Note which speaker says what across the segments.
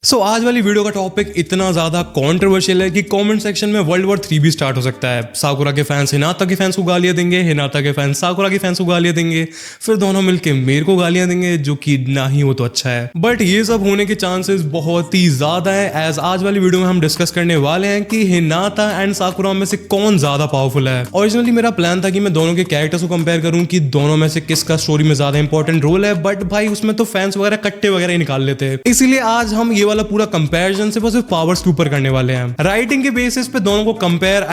Speaker 1: आज वाली वीडियो का टॉपिक इतना ज्यादा कंट्रोवर्शियल है कि कमेंट सेक्शन में वर्ल्ड वॉर 3 भी स्टार्ट हो सकता है। साकुरा के फैंस हिनाता के फैंस को गालियां देंगे, हिनाता के फैंस साकुरा के फैंस को गालियां देंगे, फिर दोनों मिलके मेरे को गालियां देंगे, जो कि ना ही हो तो अच्छा है। बट ये सब होने के चांसेस बहुत ही ज्यादा है, एज आज वाली वीडियो में हम डिस्कस करने वाले हैं कि हिनाता एंड साकुरा में से कौन ज्यादा पावरफुल है। ओरिजिनली मेरा प्लान था कि मैं दोनों के कैरेक्टर्स को कंपेयर करूं कि दोनों में से किसका स्टोरी में ज्यादा इंपॉर्टेंट रोल है, बट भाई उसमें तो फैंस वगैरह कट्टे वगैरह ही निकाल लेते हैं। इसीलिए आज हम ये वाला पूरा कंपेरिजन से सिर्फ पावर्स के ऊपर करने वाले हैं। राइटिंग के बेसिस पे दोनों को कंपेयर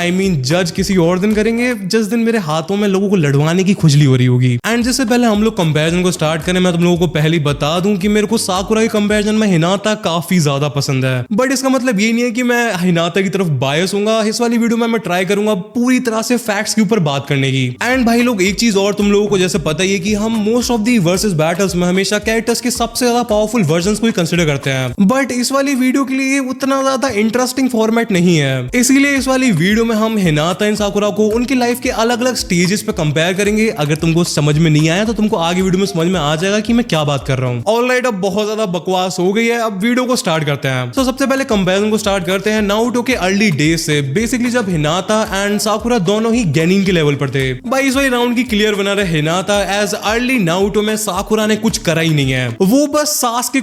Speaker 1: जज किसी और दिन करेंगे, जिस दिन मेरे हाथों में लोगों को लड़वाने की खुजली हो रही होगी। एंड जिससे पहले हम लोग कंपेरिजन को स्टार्ट करें, मैं तुम लोगों को पहले बता दूं कि मेरे को साकुरा के कंपेरिजन में हिनाता काफी ज्यादा पसंद है। बट इसका मतलब ये नहीं है कि मैं हिनाता की तरफ बायस हूंगा। इस वाली वीडियो में मैं ट्राई करूंगा पूरी तरह से फैक्ट्स के ऊपर बात करने की। एंड भाई लोग, एक चीज और तुम लोगों को जैसे पता ही है कि हम most of the versus battles में हमेशा कैरेक्टर्स के सबसे ज्यादा पावरफुल वर्जन्स को ही कंसीडर करते हैं। बट इस वाली वीडियो के लिए उतना ज्यादा इंटरेस्टिंग फॉर्मेट नहीं है, इसीलिए इस वाली वीडियो में हम हिनाता एंड साकुरा को उनकी लाइफ के अलग अलग स्टेजेस पे कंपेयर करेंगे। अगर तुमको समझ में नहीं आया तो तुमको आगे वीडियो में समझ में आ जाएगा कि मैं क्या बात कर रहा हूँ। ऑलराइट, अब बहुत ज्यादा बकवास हो गई है, अब वीडियो को स्टार्ट करते हैं। तो सबसे पहले कंपेरिजन को स्टार्ट करते हैं नारुतो के अर्ली डेज से, बेसिकली जब हिनाता एंड साकुरा दोनों ही गेनिन के लेवल पर थे। भाई इस वाली राउंड की क्लियर विनर है हिनाता, एज अर्ली नारुतो में साकुरा ने कुछ करा ही नहीं है। वो बस सासके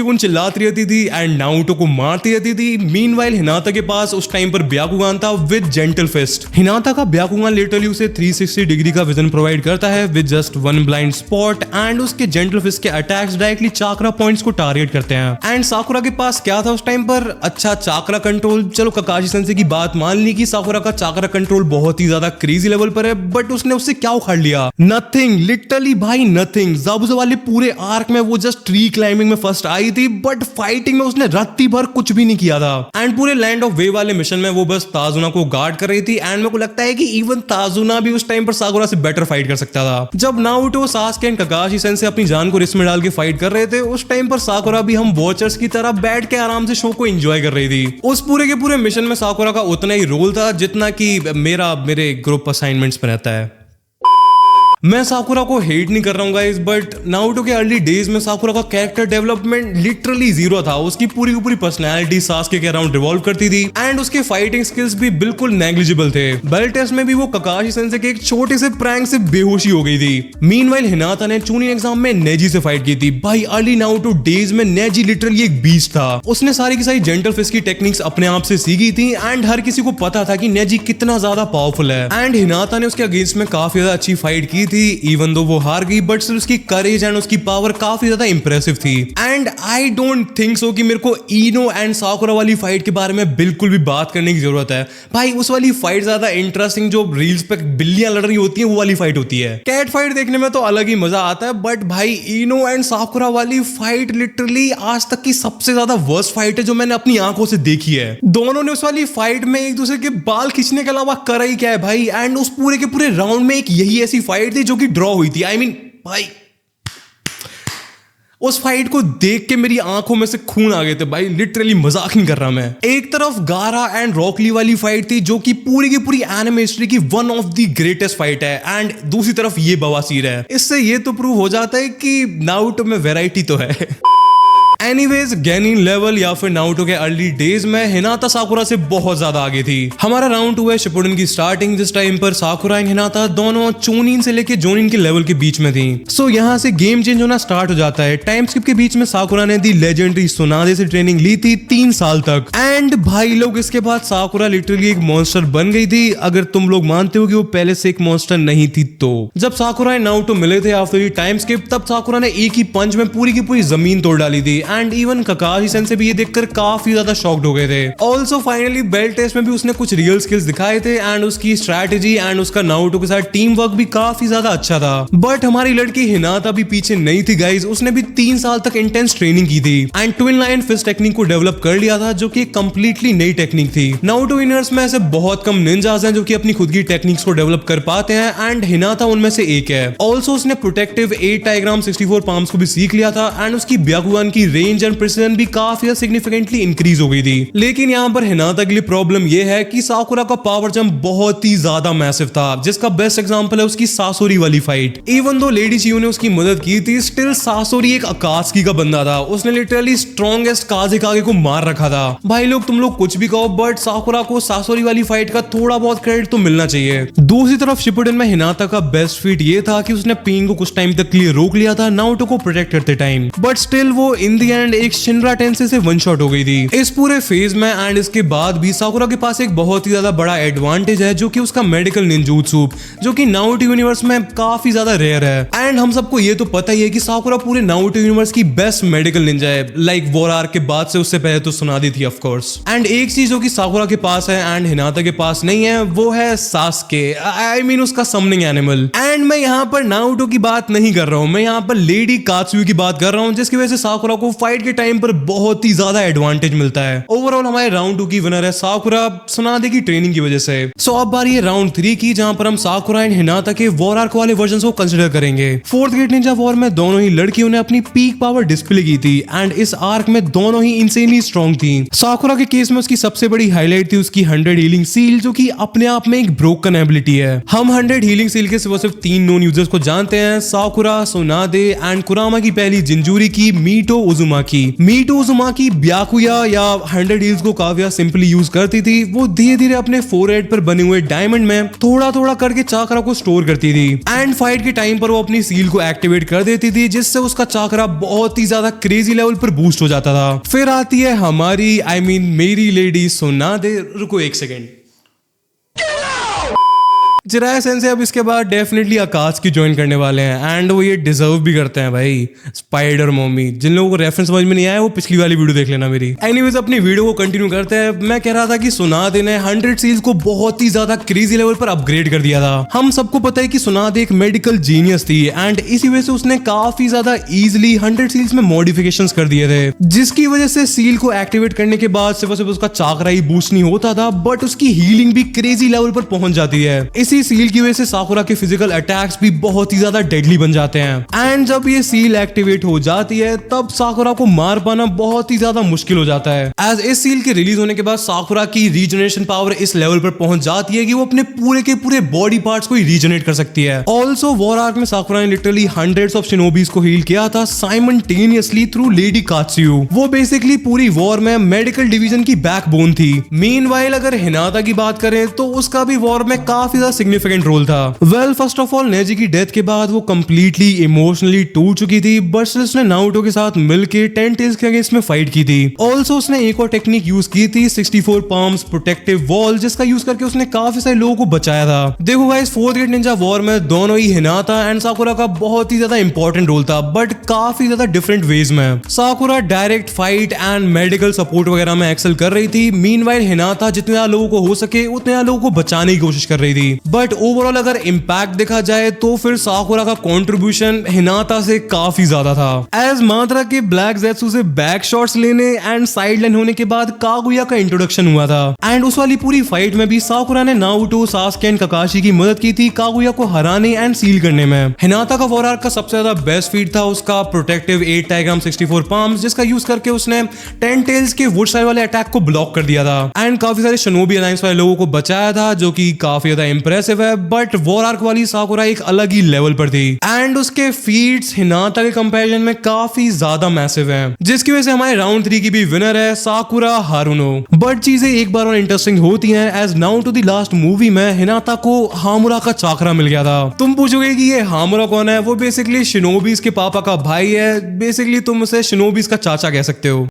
Speaker 1: कुन चिल्लाती रहती थी एंड नारुतो को मारती रहती थी। मीनवाइल हिनाता के पास उस टाइम पर ब्याकुगान था विद जेंटल फिस्ट। हिनाता का ब्याकुगान लिटरली उसे 360 डिग्री का विजन प्रोवाइड करता है with just one blind spot, and उसके जेंटल फिस्ट के अटैक्स डायरेक्टली चाकरा पॉइंट्स को टारगेट करते हैं। एंड साकुरा के पास क्या था उस टाइम पर? अच्छा, चाकरा कंट्रोल। चलो ककाशी सेंसे की बात मान ली कि साकुरा का चाकरा कंट्रोल बहुत ही ज्यादा क्रेजी लेवल पर है, बट उसने उससे क्या उखाड़ लिया? नथिंग, लिटरली भाई नथिंग। ज़ाबुज़ा वाले पूरे आर्क में वो जस्ट ट्री क्लाइंबिंग में फर्स्ट आई थी, बट फाइटिंग में उसने रत्ती भर कुछ भी नहीं किया था। एंड पूरे लैंड ऑफ वे वाले मिशन में वो बस ताजुना को गार्ड कर रही थी, एंड मेरे को लगता है कि इवन ताजुना भी उस टाइम पर साकुरा से बेटर फाइट कर सकता था। जब Naruto, Sasuke and Kakashi sensei अपनी जान को रिस्क में डाल के फाइट कर रहे थे, उस टाइम पर साकुरा भी हम वॉचर्स की तरह बैठ के आराम से शो को एंजॉय कर रही थी। उस पूरे के पूरे मिशन में साकुरा का उतना ही रोल था जितना कि मेरे ग्रुप असाइनमेंट्स में रहता है। मैं साकुरा को हेट नहीं कर रहा हूँ गाइस, बट नारुतो के अर्ली डेज में साकुरा का कैरेक्टर डेवलपमेंट लिटरली जीरो था। उसकी पूरी पूरी पर्सनैलिटी सास्के के अराउंड रिवॉल्व करती थी, एंड उसके फाइटिंग स्किल्स भी बिल्कुल नेग्लिजिबल थे। बेल्ट टेस्ट में भी वो ककाशी सेंसे के एक छोटे से प्रैंक से बेहोशी हो गई थी। मीनवाइल हिनाता ने चूनिन एग्जाम में नेजी से फाइट की थी। भाई अर्ली नारुतो डेज में नेजी लिटरली एक बीस्ट था। उसने सारी की सारी जेंटल फिस्ट की टेक्निक्स अपने आप से सीखी थी, एंड हर किसी को पता था कि नेजी कितना ज्यादा पावरफुल है। एंड हिनाता ने उसके अगेंस्ट में काफी ज्यादा अच्छी फाइट की थी, इवन दो वो हार गई, बट उसकी करेज एंड उसकी पावर काफी ज्यादा इंप्रेसिव थी। And I don't think so कि मेरे को इनो एंड साकुरा वाली फाइट के बारे में बिल्कुल भी बात करने की जरूरत है। भाई उस वाली फाइट ज्यादा इंटरेस्टिंग, जो रील्स पे बिल्लियां लड़ रही होती हैं, वो वाली फाइट होती है। कैट फाइट देखने में तो अलग ही मजा आता है, बट भाई इनो एंड साकुरा वाली फाइट लिटरली आज तक की सबसे ज्यादा वर्स्ट फाइट है जो मैंने अपनी आंखों से देखी है। दोनों ने उस वाली फाइट में एक दूसरे के बाल खींचने के अलावा करा ही क्या है भाई। एंड उस पूरे के पूरे राउंड में एक यही ऐसी फाइट थी जो कि ड्रॉ हुई थी। I mean, भाई उस फाइट को देख के मेरी आंखों में से खून आ गए थे भाई, लिटरली मजाक नहीं कर रहा मैं। एक तरफ गारा एंड रॉकली वाली फाइट थी जो कि पूरी की पूरी एनिमे हिस्ट्री की one of the greatest fight है, एंड दूसरी तरफ ये बवासीर है। इससे ये तो प्रूव हो जाता है कि नारुतो में वैरायटी तो है। एनीवेज, गेनिन लेवल या फिर नारुतो के अर्ली डेज में हिनाता साकुरा से बहुत ज्यादा आगे थी। हमारा राउंड 2 है शिपुडेन की स्टार्टिंग, जिस टाइम पर साकुरा एंड हिनाता दोनों चोनिन से लेके जोनिन के लेवल के बीच में थी। सो यहाँ से गेम चेंज होना स्टार्ट हो जाता है। टाइम स्किप के बीच में साकुरा ने दी लेजेंडरी सुनादे से ट्रेनिंग ली थी 3 साल तक, एंड भाई लोग इसके बाद साकुरा लिटरली एक मॉन्स्टर बन गई थी। अगर तुम लोग मानते हो कि वो पहले से एक मॉन्स्टर नहीं थी तो जब साकुरा एंड नारुतो मिले थे आफ्टर टाइम स्किप, तब साकुरा ने एक ही पंच में पूरी की पूरी जमीन तोड़ डाली थी, एंड इवन ककाशी सेंसे भी ये देखकर काफी ज्यादा शॉक्ड हो गए थे। ऑल्सो फाइनली बेल्ट टेस्ट में भी उसने कुछ रियल स्किल्स दिखाए थे, एंड उसकी स्ट्रैटेजी एंड उसका नारुतो के साथ टीम वर्क भी काफी ज्यादा अच्छा था। बट हमारी लड़की हिनाता भी पीछे नहीं थी गाइज, उसने भी 3 साल तक इंटेंस ट्रेनिंग की थी, and twin lion fist technique को डेवलप कर लिया था, जो कि कंप्लीटली नई टेक्निक थी। नारुतो विनर्स में ऐसे बहुत कम निंजास हैं जो कि अपनी खुद की टेक्निक्स को डेवलप कर पाते हैं, एंड हिनाता उनमें से एक है। ऑल्सो उसने प्रोटेक्टिव 8 टाइग्राम 64 पाम्स को भी सीख लिया था, एंड उसकी ब्याकुगान की रेंज एंड प्रिसिजन भी काफी सिग्निफिकेंटली इंक्रीज हो गई थी। लेकिन यहाँ पर हिनाता के लिए प्रॉब्लम यह है कि साकुरा का पावर जंप बहुत ही ज्यादा मैसिव था, जिसका बेस्ट एग्जांपल है उसकी सासोरी वाली फाइट। इवन दो लेडी चियो ने उसकी मदद की थी, स्टिल सासोरी एक अकात्सुकी का बंदा था, उसने लिटरली स्ट्रॉन्गेस्ट काज़ेकागे को मार रखा था। भाई लोग तुम लोग कुछ भी कहो, बट साकुरा को सासोरी वाली फाइट का थोड़ा बहुत क्रेडिट तो मिलना चाहिए। दूसरी तरफ शिपुडेन में हिनाता का बेस्ट फीट ये था कि उसने पेन को कुछ टाइम तक के लिए रोक लिया था नारुतो को प्रोटेक्ट करते टाइम, बट स्टिल वो इन द एंड एक शिनरा टेंसेई से वन शॉट हो गई थी इस पूरे फेज में। एंड इसके बाद भी साकुरा के पास एक बहुत ही ज्यादा बड़ा एडवांटेज है, जो कि उसका मेडिकल निंजूत्सु, जो कि नारुतो यूनिवर्स में काफी ज्यादा रेयर है। एंड हम सबको ये तो पता ही है कि साकुरा पूरे नारुतो यूनिवर्स की बेस्ट मेडिकल निंजा है, लाइक वॉर आर्क के बाद से उससे पहले तो सुनादी थी ऑफ कोर्स। एंड एक चीज जो कि साकुरा के पास है एंड हिनाता के पास नहीं है, वो है सास्के, आई मीन उसका समनिंग एनिमल। एंड मैं यहाँ पर नारुतो की बात नहीं कर रहा हूँ, मैं यहाँ पर लेडी कात्सुई की बात कर रहा हूँ, जिसकी वजह से साकुरा को फाइट के टाइम पर बहुत ही ज्यादा एडवांटेज मिलता है। ओवरऑल हमारे राउंड 2 की विनर है साकुरा, सुनादे की ट्रेनिंग की वजह से। सो अब बारी है राउंड 3 की, जहां पर हम साकुरा एंड हिनाता के वॉर आर्क वाले वर्जन्स को कंसीडर करेंगे। फोर्थ ग्रेट निंजा वॉर में दोनों ही लड़कियों ने अपनी पीक पावर डिस्प्ले की थी एंड इस आर्क में दोनों ही इंसेनली स्ट्रॉन्ग थी। साकुरा के केस में उसकी सबसे बड़ी हाईलाइट थी उसकी 100 हीलिंग सील, जो कि अपने आप में एक ब्रोकन एबिलिटी है। हम 100 हीलिंग सील के सिर्फ 3 नोन यूजर्स को जानते हैं, साकुरा, सुनादे एंड कुरामा की पहली जिंजूरी की मीटो उजुमाकी। मीटो उजुमाकी ब्याकुया या 100 हील्स को काव्या सिंपली यूज करती थी। वो धीरे धीरे अपने फोरहेड पर बने हुए डायमंड में थोड़ा थोड़ा करके चाकरा को स्टोर करती थी एंड फाइट के टाइम पर वो अपनी सील को एक्टिवेट कर देती थी, जिससे उसका चाकरा बहुत ही ज्यादा क्रेजी लेवल पर बूस्ट हो जाता था। फिर आती है हमारी मेरी लेडी सुनादे। रुको एक सेकेंड, जिराया सेंसे अब इसके बाद डेफिनेटली आकाश की ज्वाइन करने वाले हैं एंड वो ये डिजर्व भी करते हैं भाई। स्पाइडर मम्मी, जिन लोगों को रेफरेंस समझ में नहीं आया वो पिछली वाली वीडियो देख लेना मेरी। एनीवेज अपनी वीडियो को कंटिन्यू करते हैं। मैं कह रहा था कि सुनादे ने 100 सील्स को बहुत ही ज्यादा क्रेजी लेवल पर अपग्रेड कर दिया था। हम सबको पता है कि सुनादे एक मेडिकल जीनियस थी एंड इसी वजह से उसने काफी ज्यादा इजिली 100 सील्स में मॉडिफिकेशंस कर दिए थे, जिसकी वजह से सील को एक्टिवेट करने के बाद सिर्फ उसका चाकरा ही बूस्ट नहीं होता था, बट उसकी हीलिंग भी क्रेजी लेवल पर पहुंच जाती है। इसी सील की वजह से साकुरा के फिजिकल अटैक्स भी बहुत ही ज्यादा डेडली बन जाते हैं एंड जब ये सील एक्टिवेट हो जाती है तब साकुरा को मार पाना बहुत ही ज्यादा मुश्किल हो जाता है। एज इस सील के रिलीज होने के बाद साकुरा की रीजनरेशन पावर इस लेवल पर पहुंच जाती है कि वो अपने पूरे के पूरे बॉडी पार्ट्स को रीजनरेट कर सकती है। ऑल्सो वॉर आर्क में साकुरा ने लिटरली हंड्रेड्स ऑफ शिनोबीज को हील किया था साइमल्टेनियसली थ्रू लेडी कात्सुयु। वो बेसिकली पूरी वॉर में मेडिकल डिवीजन की बैकबोन थी। मीनवाइल अगर हिनाता की बात करें तो उसका भी वॉर में काफी ज्यादा सिग्निफिकेंट रोल था। Well first of all Naezy की डेथ के बाद वो कंप्लीटली इमोशनली टूट चुकी थी, बट उसने नारुतो के साथ मिलकर 10 टेल्स के अगेंस्ट में फाइट की थी। ऑल्सो उसने एक और टेक्निक यूज की थी 64 पाम्स प्रोटेक्टिव वॉल, जिसका यूज करके उसने काफी सारे लोगों को बचाया था। देखो guys, fourth great Ninja war में दोनों ही हिनाता एंड साकुरा का बहुत ही ज्यादा इंपॉर्टेंट रोल था, बट काफी ज्यादा डिफरेंट वेज में। साकुरा direct fight and medical support वगैरह में एक्सेल कर रही थी, मीनवाइल हिनाता जितने ज्यादा लोगों को हो सके उतने ज्यादा लोगों को बचाने की कोशिश कर रही थी। बट ओवरऑल अगर इम्पैक्ट देखा जाए तो फिर साकुरा का कंट्रीब्यूशन हिनाता से काफी ज्यादा था। एज माद्रा के ब्लैक ज़ेत्सु से बैक शॉट्स लेने एंड साइड लाइन होने के बाद कागुया का इंट्रोडक्शन हुआ था एंड उस वाली पूरी फाइट में भी साकुरा ने नारुतो, सास्के एंड काकाशी की मदद की थी कागुया को हराने एंड सील करने में। हिनाता का वॉर आर्क का सबसे ज्यादा बेस्ट फीट था उसका प्रोटेक्टिव 8 टाइग्राम 64 पाम्स, जिसका यूज करके उसने 10 टेल्स के वुड साइड वाले अटैक को ब्लॉक कर दिया था एंड काफी सारे शिनोबी अलायंस वाले लोगों को बचाया था, जो कि काफी ज्यादा इंप्रेसिव है। बट वॉर आर्क वाली साकुरा एक अलग ही लेवल पर थी एंड उसके फीट्स हिनाता के कंपैरिजन में काफी ज्यादा मैसिव हैं, जिसकी वजह से हमारे राउंड 3 की भी विनर है साकुरा हारुनो। बट चीजें एक बार और इंटरेस्टिंग होती हैं, as Naruto the last movie में हिनाता को हामुरा का चाकरा मिल गया था। तुम पूछोगे कि ये हामुरा कौन है? वो बेसिकली शिनोबीज के पापा का भाई है, बेसिकली तुम उसे शिनोबीज का चाचा कह सकते हो।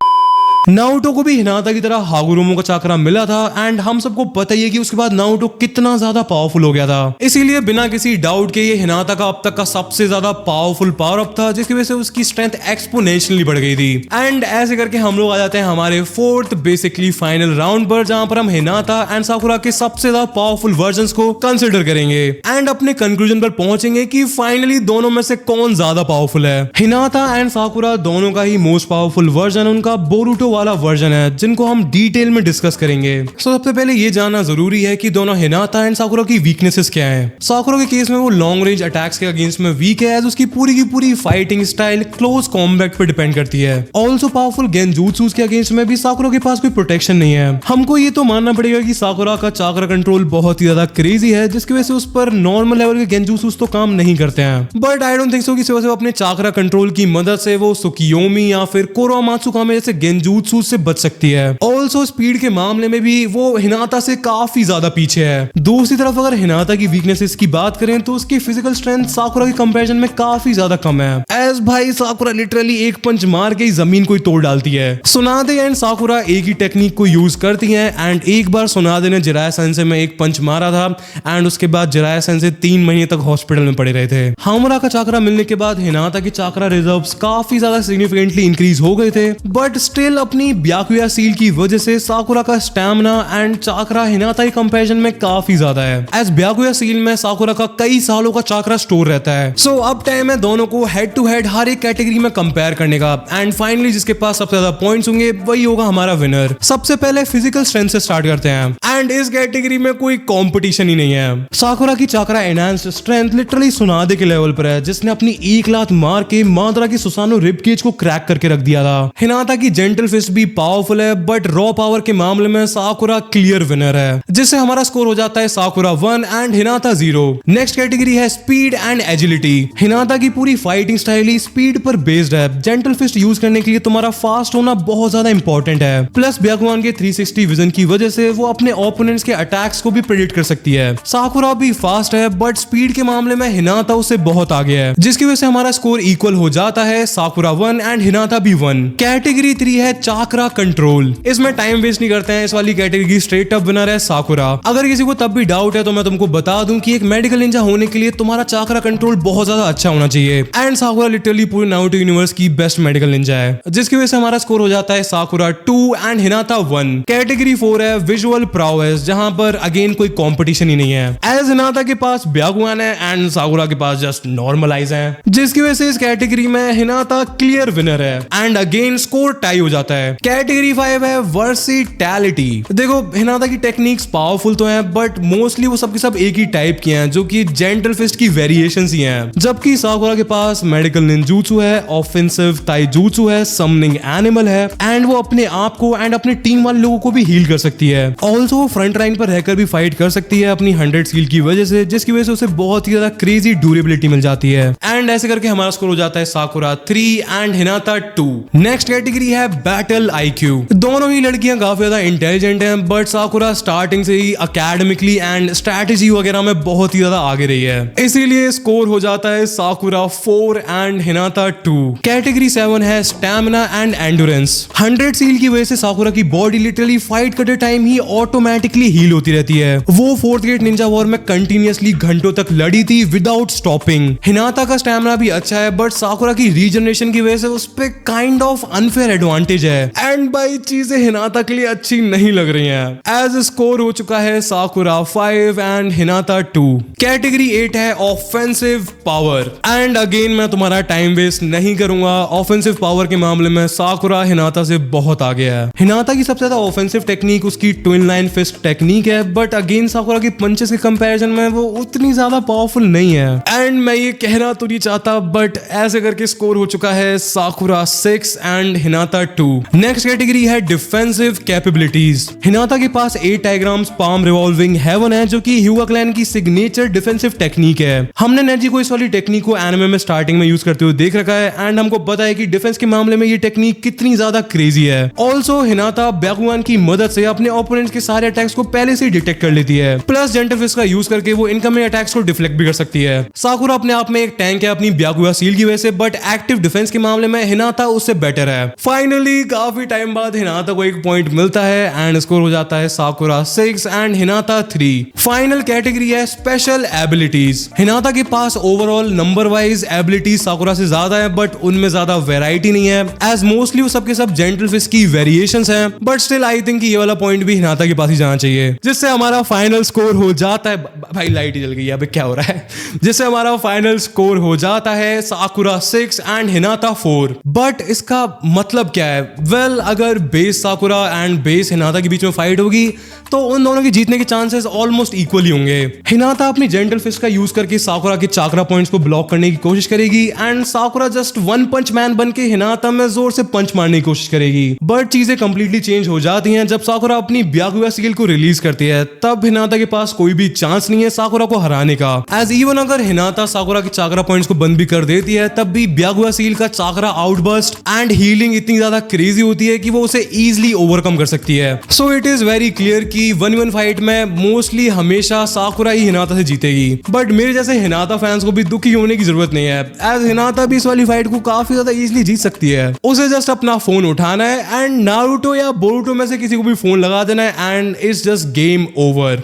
Speaker 1: नारुतो को भी हिनाता की तरह हागुरोमो का चाकरा मिला था एंड हम सबको पता ही है कि उसके बाद नारुतो कितना ज्यादा पावरफुल हो गया था। इसीलिए बिना किसी डाउट के ये हिनाता का अब तक का सबसे ज्यादा पावरफुल पावर अप था, जिसकी वजह से उसकी स्ट्रेंथ एक्सपोनेंशियली बढ़ गई थी। एंड ऐसे करके हम लोग आ जाते हैं हमारे फोर्थ बेसिकली फाइनल राउंड पर, जहां पर हम हिनाता एंड साकुरा के सबसे ज्यादा पावरफुल वर्जन्स को कंसिडर करेंगे एंड अपने कंक्लूजन पर पहुंचेंगे कि फाइनली दोनों में से कौन ज्यादा पावरफुल है। हिनाता एंड साकुरा दोनों का ही मोस्ट पावरफुल वर्जन उनका बोरुटो वाला वर्जन है जिनको हम डिटेल में डिस्कस करेंगे। सबसे पहले ये जानना जरूरी है कि दोनों हिनाता एंड साकुरा की वीकनेसेस क्या हैं। साकुरा के केस में वो लॉन्ग रेंज अटैक्स के अगेंस्ट में वीक है, उसकी पूरी की पूरी फाइटिंग स्टाइल क्लोज कॉम्बैट पे डिपेंड करती है। ऑल्सो पावरफुल गेंजूत्सुस के अगेंस्ट में भी साकुरा के पास कोई प्रोटेक्शन नहीं है। हमको ये तो मानना पड़ेगा कि साकुरा का चाक्रा कंट्रोल बहुत ही ज्यादा क्रेजी है, जिसकी वजह से उस पर नॉर्मल लेवल के गेंजूत्सुस तो काम नहीं करते हैं। But I don't think so कि सिर्फ अपने चाक्रा कंट्रोल की मदद से वो सुकियोमी या फिर कोरोमात्सुकामे जैसे गेंजूत्सुस से बच सकती है। ऑल्सो स्पीड के मामले में भी वो हिनाता से काफी ज्यादा पीछे है। दूसरी तरफ अगर हिनाता की वीकनेसेस की बात करें तो उसकी फिजिकल स्ट्रेंथ साकुरा के कंपैरिजन में काफी ज्यादा कम है। एज भाई साकुरा लिटरली एक पंच मार के ही जमीन को तोड़ डालती है। सुनादे एंड साकुरा एक ही टेक्निक को यूज करती हैं एंड एक बार सुनादे ने जिराया सेंसे में एक पंच मारा था एंड उसके बाद जिराया सेंसे 3 महीने तक हॉस्पिटल में पड़े रहे थे। हामुरा का चाक्रा मिलने के बाद हिनाता की चाक्रा रिजर्व्स काफी ज्यादा सिग्निफिकेंटली इंक्रीज हो गए थे, बट स्टिल अपनी ब्याकुया सील की वजह से साकुरा का स्टैमिना एंड चाक्रा हिनाता के कंपैरिजन में काफी ज्यादा है। एज ब्याकुया सील में साकुरा का कई सालों का चाक्रा स्टोर रहता है। सो अब टाइम है दोनों को हेड टू हेड हर एक कैटेगरी में कंपेयर करने का एंड फाइनली जिसके पास सबसे ज्यादा पॉइंट्स होंगे वही होगा हमारा विनर। सबसे पहले फिजिकल स्ट्रेंथ से स्टार्ट करते हैं एंड इस कैटेगरी में कोई कंपटीशन ही नहीं है। साकुरा की चाक्रा एनहांस्ड स्ट्रेंथ लिटरली सुनादे के लेवल पर है, जिसने अपनी एक लात मार के माद्रा की सुसानो रिब केज को क्रैक करके रख दिया था। हिनाता की जेंटल फिस्ट भी पावरफुल है, बट रॉ पावर के मामले में साकुरा क्लियर विनर है, जिससे हमारा स्कोर हो जाता है साकुरा 1 एंड हिनाता 0। नेक्स्ट कैटेगरी है स्पीड एंड एजिलिटी। हिनाता की पूरी फाइटिंग स्टाइल ही स्पीड पर बेस्ड है। जेंटल फिस्ट यूज करने के लिए तुम्हारा फास्ट होना बहुत ज्यादा इंपॉर्टेंट है। प्लस ब्याकुआन के 360 विजन की वजह से वो अपने ओपोनेंट्स के अटैक्स को भी प्रेडिक्ट कर सकती है। साकुरा भी फास्ट है, बट स्पीड के मामले में हिनाता उससे बहुत आगे है, जिसकी वजह से हमारा स्कोर इक्वल हो जाता है, साकुरा 1 एंड हिनाता भी 1। कैटेगरी 3 है चाक्रा कंट्रोल। इसमें टाइम वेस्ट नहीं करते हैं, इस वाली कैटेगरी स्ट्रेट अप विनर है साकुरा। अगर किसी को तब भी डाउट है तो मैं तुमको बता दूं कि एक मेडिकल निंजा होने के लिए तुम्हारा चाक्रा कंट्रोल बहुत ज्यादा अच्छा होना चाहिए एंड साकुरा लिटरली पूरे नारुतो यूनिवर्स की बेस्ट मेडिकल निंजा है, जिसकी वजह से हमारा स्कोर हो जाता है साकुरा 2 एंड हिनाता 1। कैटेगरी 4 है विजुअल प्राउएस, जहां पर अगेन कोई कंपटीशन ही नहीं है। एज हिनाता के पास ब्याकुआन है एंड साकुरा के पास जस्ट नॉर्मल आइज है, जिसकी वजह से इस कैटेगरी में हिनाता क्लियर विनर है एंड अगेन स्कोर टाई हो जाता है। कैटेगरी 5 है वर्सिटैलिटी। देखो हिनाता की टेक्निक्स पावरफुल तो हैं, बट मोस्टली वो सब के सब एक ही टाइप की हैं, जो कि जेंटल फिस्ट की वेरिएशंस ही हैं। जबकि साकुरा के पास मेडिकल निंजूत्सु है, ऑफेंसिव ताइजूत्सु है, समनिंग एनिमल है एंड वो अपने आप को एंड अपने टीम वाले लोगों को भी हील कर सकती है। ऑल्सो वो फ्रंट लाइन पर रहकर भी फाइट कर सकती है अपनी 100 स्किल की वजह से, जिसकी वजह से उसे बहुत ही ज्यादा क्रेजी ड्यूरेबिलिटी मिल जाती है एंड ऐसे करके हमारा स्कोर हो जाता है साकुरा 3 एंड हिनाता 2। नेक्स्ट कैटेगरी है बैटल आईक्यू। दोनों ही लड़कियां काफी ज्यादा इंटेलिजेंट हैं, बट साकुरा स्टार्टिंग से ही एकेडमिकली एंड स्ट्रेटेजी वगैरह में बहुत ही ज्यादा आगे रही है, इसीलिए स्कोर हो जाता है साकुरा 4 एंड हिनाता 2। कैटेगरी 7 है स्टैमिना एंड एंडोरेंस। 100 सील की वजह से साकुरा की बॉडी लिटरली फाइट करते टाइम ही ऑटोमेटिकली हील होती रहती है। वो 4th ग्रेड निंजा वॉर में कंटिन्यूअसली घंटों तक लड़ी थी विदाउट स्टॉपिंग। हिनाता का स्टैमिना भी अच्छा है, बट साकुरा की रीजनरेशन की वजह से उस पे काइंड ऑफ अनफेयर एडवांटेज है एंड भाई चीजें हिनाता के लिए अच्छी नहीं लग रही हैं। एज स्कोर हो चुका है साकुरा 5 एंड हिनाता 2। कैटेगरी 8 है ऑफेंसिव पावर एंड अगेन मैं तुम्हारा टाइम वेस्ट नहीं करूंगा। ऑफेंसिव पावर के मामले में साकुरा हिनाता से बहुत आगे है। हिनाता की सबसे ज्यादा ऑफेंसिव टेक्निक उसकी ट्विन लाइन फिस्ट टेक्निक है, बट अगेन साकुरा की पंचेस के कंपैरिजन में वो उतनी ज्यादा पावरफुल नहीं है एंड मैं ये कहना तो नहीं चाहता, बट ऐसे करके स्कोर हो चुका है साकुरा 6 एंड हिनाता 2। नेक्स्ट कैटेगरी है डिफेंसिव कैपेबिलिटीज। हिनाता के पास 8 डायग्राम्स पाम रिवॉल्विंग हेवन है, जो कि ह्यूगा क्लैन की सिग्नेचर डिफेंसिव टेक्निक है। हमने नेजी को इस वाली टेक्निक को एनिमे में स्टार्टिंग में यूज करते हुए देख रखा है एंड हमको पता है कि डिफेंस के मामले में ये टेक्निक कितनी ज्यादा क्रेजी है। ऑल्सो हिनाता ब्याकुआन की मदद से अपने ओपोनेंट्स के सारे अटैक्स को पहले से डिटेक्ट कर लेती है, प्लस जेंटल फिस्ट का यूज करके वो इनकमिंग अटैक्स को डिफ्लेक्ट भी कर सकती है। साकुरा अपने आप में एक टैंक है अपनी ब्याकुआ सील की वजह से, बट एक्टिव डिफेंस के मामले में हिनाता उससे बेटर है। फाइनली काफी टाइम बाद हिनाता को 1 पॉइंट मिलता है एंड स्कोर हो जाता है Sakura 6 and Hinata 3। Final category है स्पेशल एबिलिटीज। हिनाता के पास overall number wise abilities Sakura से ज्यादा है, बट उनमें ज्यादा वेराइटी नहीं है, एज मोस्टली वो सबके सब जेंटल फिस्ट की वेरिएशंस हैं। बट स्टिल आई थिंक ये वाला पॉइंट भी हिनाता के पास ही जाना चाहिए, जिससे हमारा फाइनल स्कोर हो जाता है। भाई लाइट ही जल गई, अबे क्या हो रहा है? जिससे हमारा फाइनल स्कोर हो जाता है साकुरा 6 एंड हिनाता 4। बट इसका मतलब क्या है? वेल, अगर बेस साकुरा एंड बेस हिनाता के बीच में फाइट होगी तो उन दोनों के जीतने के चांसेस ऑलमोस्ट इक्वली होंगे। हिनाता अपनी जेंटल फिस्ट का यूज करके साकुरा के चाकरा पॉइंट्स को ब्लॉक करने की कोशिश करेगी and Sakura just one punch man बन के हिनाता में जोर से पंच मारने की कोशिश करेगी। बट चीजें कंप्लीटली चेंज हो जाती हैं जब साकुरा अपनी ब्याकुआ स्किल को रिलीज करती है। तब हिनाता के पास कोई भी चांस नहीं है साकुरा को हराने का, एज इवन अगर हिनाता साकुरा के चाकरा पॉइंट्स को बंद भी कर देती है तब भी ब्याकुआ स्किल का चाकरा आउटबर्स्ट एंड हीलिंग इतनी ज्यादा क्रेजी होती है कि वो उसे इजीली ओवरकम कर सकती है। So it is very clear कि 1v1 फाइट में मोस्टली हमेशा साकुरा ही हिनाता से जीतेगी। बट मेरे जैसे हिनाता फैंस को भी दुखी होने की जरूरत नहीं है, एज हिनाता भी इस वाली फाइट को काफी ज्यादा इजीली जीत सकती है। उसे जस्ट अपना फोन उठाना है एंड नारुतो या बोरुतो में से किसी को भी फोन लगा देना है and it's just game over.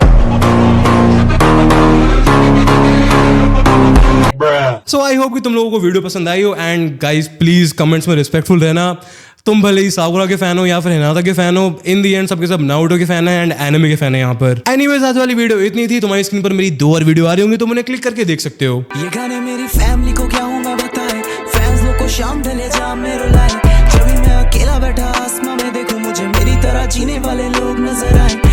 Speaker 1: So I hope कि तुम लोगों को वीडियो पसंद आई हो एंड गाइस प्लीज कमेंट्स में रिस्पेक्टफुल रहना। तुम भले ही साकुरा के फैन हो या फिर हिनाता के फैन हो, इन दी एंड सबके सब नारुतो के फैन है एंड एनिमे के फैन है यहाँ पर। एनीवेज आज वाली वीडियो इतनी थी। तुम्हारी स्क्रीन पर मेरी 2 और वीडियो आ रही होंगी, तुम उन्हें क्लिक करके देख सकते हो।
Speaker 2: ये गाने मेरी फैमिली को क्या हूँ मैं बताए, फैंस लोग को शाम ढले जा में रुलाए। जब भी मैं अकेला बैठा आसमां में देखूं मुझे मेरी तरह जीने वाले लोग नजर आए।